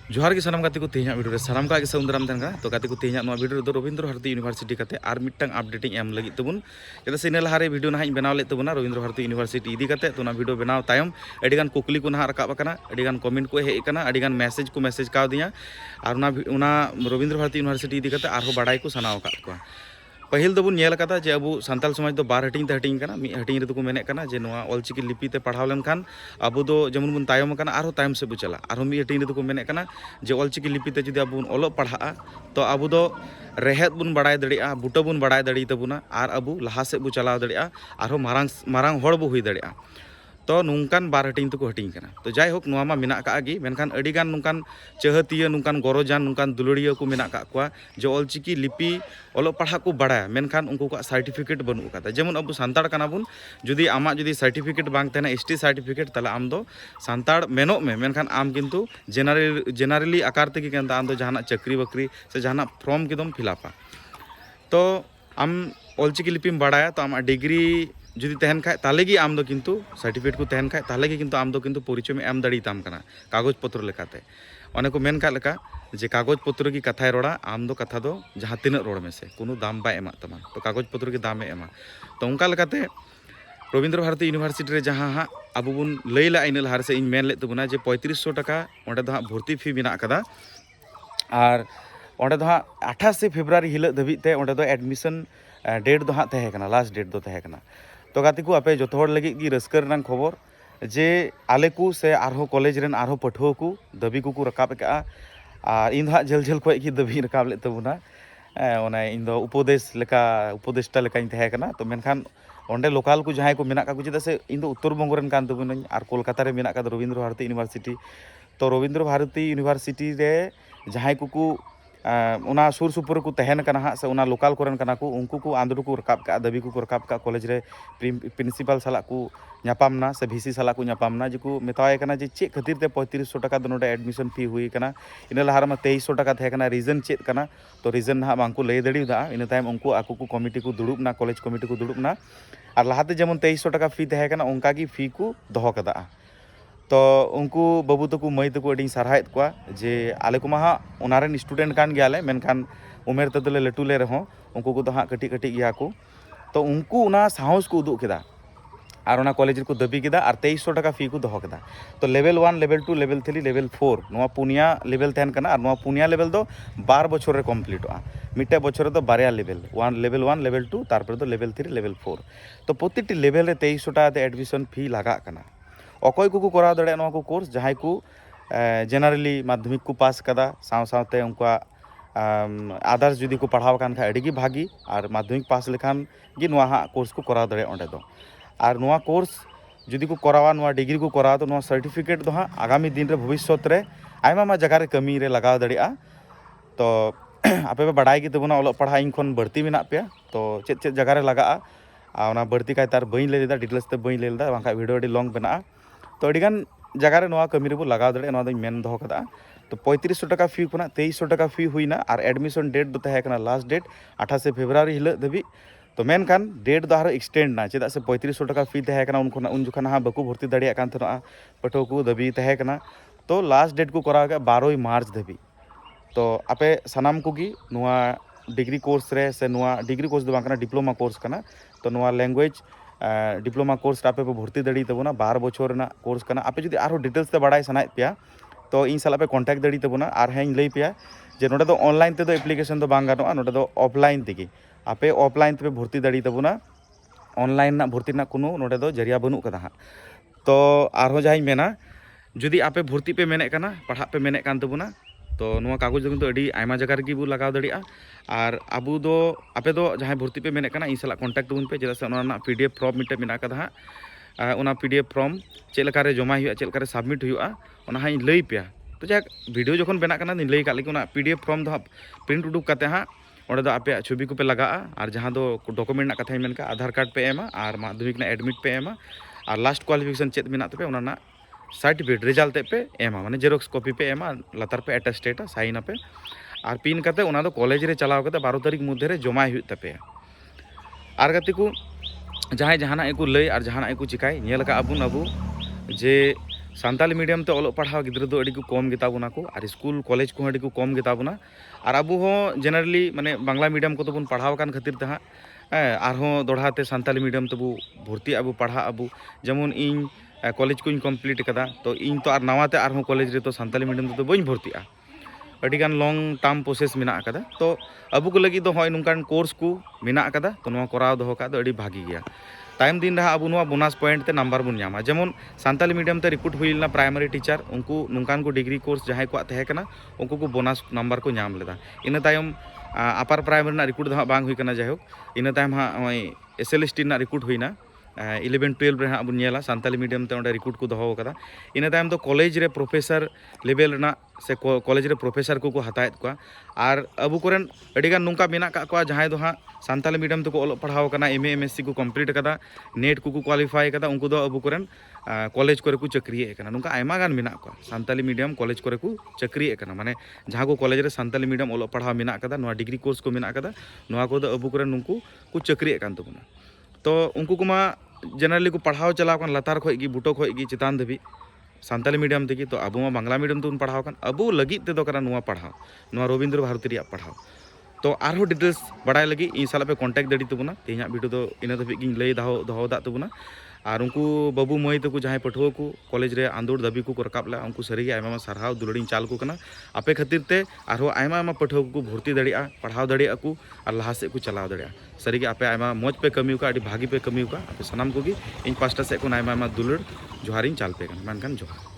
जोहार के सानाम गाते को तेहना वीडियो रे सानाम का गे सौंदराम तहन तो गाते को तेहना नो वीडियो दो रविंद्र भारती यूनिवर्सिटी काते आर मिटटांग अपडेटिंग एम लगी तबुन चेदा से इन लहारे वीडियो ना बनाव ले तबुना रविंद्र भारती यूनिवर्सिटी इदी काते तो ना वीडियो बनाव तायम अडिगान कुकली को ना रकाब कना अडिगान कमेंट को हेज कना अडिगान मैसेज को मैसेज काव दिया और उना रविंद्र भारती यूनिवर्सिटी इदी काते आरो बाडाय को सनाव का को पहिल दबुन नेल कदा जे अब सानताल समाज दो बार हटिंग ते हटिंग कना मी हटिंग रे को मेने कना जे नोआ ऑलचिकी लिपि ते पढ़ाव लेनखान अब दो जेमन बुन तायम कना आरो तायम से बु चला आरो मी हटिंग रे को मेने कना जे ऑलचिकी लिपि ते जुदी अब ओलो पढ़ा तो अब दो रेहेद बुन बड़ाय दड़िया बुटा बुन बड़ाय दड़ी तबुना आर अब लहा से बु चलाव दड़िया आरो मारांग मारांग होड़ बु हुई दड़िया तो नूकान बार हटिंग तो हटिंग कना तो जाय होक नोआ मा मेना का गी मेनखान अडिगान नुकान चहतिया नुकान गरजान नुकान दुलड़िया को मेना का कुआ जो ऑलचिकी लिपि ओलो पढ़ा को बड़ा मेनखान उनको का सर्टिफिकेट बनू कता जेमन अब सानताड़ कना बुन जुदी आमा जुदी सर्टिफिकेट बांग तेना एसटी सर्टिफिकेट तला आम दो सानताड़ मेनो में मेनखान आम किंतु जेनारेली आकार तेगी केंदा आम दो जहाना चक्री बकरी से जहाना फॉर्म किदम फिलअपा तो आम ऑलचिकी लिपिम बड़ा तो आम डिग्री जुदी तहन खाए ताले गी आम दो किंतु सर्टिफिकेट को तहन खाए ताले गी किंतु आम दो किंतु परिचय में एम दड़ी ताम कना कागज पत्र लेकाते ओने को मेन का लेका जे कागज पत्र की कथाय रोड़ा आम दो कथा दो जहां तिना रोड़ में से कोनो दाम बाय एमा तमा तो कागज पत्र की दाम एमा तो उनका लेकाते रविंद्र भारती यूनिवर्सिटी रे जहां हा अब बुन लैला इन लहार से इन मेन ले तबुना जे 3500 टाका ओंडे दो भर्ती फी बिना कदा और ओंडे दो 28 फेब्रुआरी हिल धबी ते ओंडे दो एडमिशन डेट दो हाँ तहे कना लास्ट डेट दो तहे कना तो गाती को आपे जो हर लगी की रस्कर रंग खबर जे आले को से आरो कॉलेज रेन आरो पठुआ को दाबी को रकाब का और इन हाँ झल झल खो की दाबी रकाब ले तबुना इन दो उपदेश लेका उपदेष्टा लेकाኝ तहे कना तो मेनखान ओंडे लोकल को जहां को मेना का चेदा से इन दो उत्तर बंग रेन कान तबुना और कोलकाता रे मेना का रविंद्र भारती यूनिवर्सिटी तो रविंद्र भारती यूनिवर्सिटी रे जहां को उना सुर सुपुर को तहन कना हाँ से उना लोकल कोरन कना को उनको को आंदरू को रकाब का दाबी को रकाब का कॉलेज रे प्रिंसिपल साला को नापामना से भीसी साला को नापामना जो मेताए कना जे चे खातिर ते 3500 टाका दो नोडे एडमिशन फी हुई कना इन लहार में 2300 टाका थे कना रीजन चेत कना तो रीजन ना बांको लय दड़ीदा इन टाइम उनको आको को कमिटी को दुड़ुब ना कॉलेज कमिटी को दुड़ुब ना और लहाते जेमन 2300 टाका फी थे कना उनका की फी को दोहो कदा तो उनको बाबू तक मई तक अड़ी सारहायत को जे आले को हाँ उनारेन स्टूडेंट कान गयाले मेनखान उमेर तदले लटूले रहो उनको को हाँ कटी कटी गया को तो उनको उना साहस को उदुग केदा और उना कॉलेज को दाबी केदा और 2300 टाका फी को दोहो केदा तो लेवल 1 लेवल 2 लेवल 3 लेवल 4 नोआ पुनिया लेवल तहन कना और नोआ पुनिया लेवल दो 12 बछर रे कमप्लीटोआ मिटे बछर दो बारिया लेवल 1 लेवल 2 तारपर दो लेवल 3 लेवल 4 तो प्रतिटी लेवल रे 2300 टाका एडमिशन फी लगा कना अकय को कराव दड़े को कोर्स जहां को जेनारेली माध्यमिक को पास कदा सावते उनका आदर्स जुदी को पढ़ाव कान खा अड़ी भागी और माध्यमिक पास लेखान गी हाँ कोर्स को कराव दड़े ओंडे दो और नोआ कोर्स जुदी को करावा नोआ डिग्री को करावा तो नोआ सर्टिफिकेट दो हाँ आगामी दिन रे भविष्य रे आयमा जगह रे कमी रे लगाव दड़िया तो आपे पे बड़ाई की तबुना ओल पढ़ा इन खन बढ़ती मेना पे तो चेत चेत जगह रे लगा ओना बढ़ती काय तार बई ले लेदा डिटेल्स ते बई ले लेदा बांका वीडियो अडी लॉन्ग बना तो अड़ीगान जगह रे नोआ कमी रे बो लगाव दड़े नोआ दो मेन दोहो कदा तो 3500 टाका फी खुना 2300 टाका फी हुईना और एडमिशन डेट दो तहे कना लास्ट डेट 28 फेब्रुआरी हिल धबी तो मेनखान डेट दो आरो एक्सटेंड ना चेदा से 3500 टाका फी तहे कना उन जुखन हाँ बाकू भर्ती दाड़िया कान थनोआ पठो को दाबी तहे कना तो लास्ट डेट को कराव गया 12 मार्च धबी तो आपे सनाम कोगी नोआ डिग्री कोर्स रे से नोआ डिग्री कोर्स दो बांकना डिप्लोमा कोर्स कना तो नोआ लैंग्वेज डिप्लोमा कोर्स आपे पे भर्ती दड़ी तबुना 12 बछर ना कोर्स कना आपे जुदी आरो डिटेल्स ते बड़ाई सनाय पेया तो इन साला पे कांटेक्ट दड़ी तबुना और हें लई पेया जे नोडे दो ऑनलाइन ते दो एप्लीकेशन दो बांग गानोआ नोडे दो ऑफलाइन तेगी आपे ऑफलाइन ते भर्ती दड़ी तबुना ऑनलाइन ना भर्ती ना कोनो नोडे दो जरिया बनू कदा हा तो आरो जाई मेना जुदी आपे भर्ती पे मेने कना पढ़ा पे मेने कान तबुना तो नोआ कागज दो किंतु अड़ी आयमा जगह रे बो लगाव दड़िया और अबू दो आपे दो जहां भर्ती पे मेने कना इन साला कांटेक्ट तबुन पे जेदा से ओना पीडीएफ फॉर्म मिटे मेना कदा हा ओना पीडीएफ फॉर्म चेलका रे जमा हुआ चेलका रे सबमिट हुआ ओना हाई लई पेया तो जाक वीडियो जखन बना कना दिन लई का लेकिन ओना पीडीएफ फॉर्म दो प्रिंट उडुक काते हाँ ओंडे दो आपे छवि को पे लगा और जहां दो डॉक्यूमेंट ना कथा मेन का आधार कार्ड पे एमा और माध्यमिक ना एडमिट पे एमा और लास्ट क्वालिफिकेशन चेत मेना तपे ओना ना सर्टिफिकेट रिजल्ट पे एमा माने जेरोक्स कॉपी पे एमा लतार पे अटेस्टेट साइन पे और पिन करते उना दो कॉलेज रे चलाव करते 12 तारीख मध्य रे जमा हुई तपे और गति को जहां जहाना को लय और जहाना को चिकाय नेल का अबुन अबु जे सानताली मीडियम ते ऑलोग पढ़ाव गिद्रा दो अड़ी को कम गेताबोना को और स्कूल कॉलेज को अड़ी को कम गेताबोना और अबो हो जनरली माने बांग्ला मीडियम को तो बन पढ़ाव कान खातिर ते हां दोढ़ाते सानताली मीडियम तबु भर्ती अबु पढ़ा अबु जेमन इन कॉलेज को कमप्लीट कदा तो इन तो नवाते और कॉलेज रे तो सानताली मीडियम तो बई भर्तिया अड़ीगान लॉन्ग टर्म प्रोसेस मेना कदा तो अबु को लगी तो हय नुकान कोर्स को मेना कदा तो नवा कराव दोहो का दो अड़ी भागी गया टाइम दिन रहा अबु नवा बोनस पॉइंट ते नंबर बन नामा जेमन सानताली मीडियम ते रिक्रूट हुईलना प्राइमरी टीचर उनको नुकान को डिग्री कोर्स जहां को तहे कना उनको को बोनस नंबर को नाम लेदा इन तायम अपर प्राइमरी ना रिक्रूट दो बांग हुई कना जायहोक इन तायम हा SLST ना रिक्रूट हुईना 11-12 रे बन नेला सानताली मीडियम ते ओंडे रिक्रूट को दोहो कदा इन तायम तो कॉलेज रे प्रोफेसर लेवल ना से कॉलेज रे प्रोफेसर को हतायत को और अबु कोरेन अड़ीगान नुका मेना का को जहां दो हां सानताली मीडियम तो ऑल पढ़ाव कना MA MSc को कंप्लीट कदा नेट को क्वालिफाई कदा उनको दो अबु कोरेन कॉलेज करे को चक्री कना नुका आयमा गान मेना को सानताली मीडियम कॉलेज करे को चक्री कना माने जहां को कॉलेज रे सानताली मीडियम ऑल पढ़ाव मेना कदा नवा डिग्री कोर्स को मेना कदा नवा को दो अबु कोरेन नुको को चक्री कान तबुना तो उनको कुमा जनरली को पढ़ाव चलाव कान लतार खोई की बुटो खोई की चितान धबी सानताली मीडियम तेगी तो अब बांग्ला मीडियम तो पढ़ाव कान अब लगी तेदो करा नुआ पढ़ाव नुआ रवींद्र भारती रिया पढ़ाव तो आरो डिटेल्स बड़ाय लगी इन साला पे कांटेक्ट दड़ी तबुना तेना वीडियो तो इन धबी गिन लई दोहो दा तबुना और उनको बाबू मई तक जहाँ पठुआ को कॉलेज रे आंदोड़ दाबी को रकाब ला उनको सारी आयमा सारहाव दुलड़ी चाल को कना आपे खातिर ते आरो आयमा पठुआ को भर्ती दड़िया पढ़ाव दड़िया को और लहा से को चलाव दड़िया सारी आपे आयमा मौज पे कमी का भागी पे कमी का आपे सनाम को इन पास्टा से को आयमा दुलड़ जोहारिन चाल पे मनकान जोहार।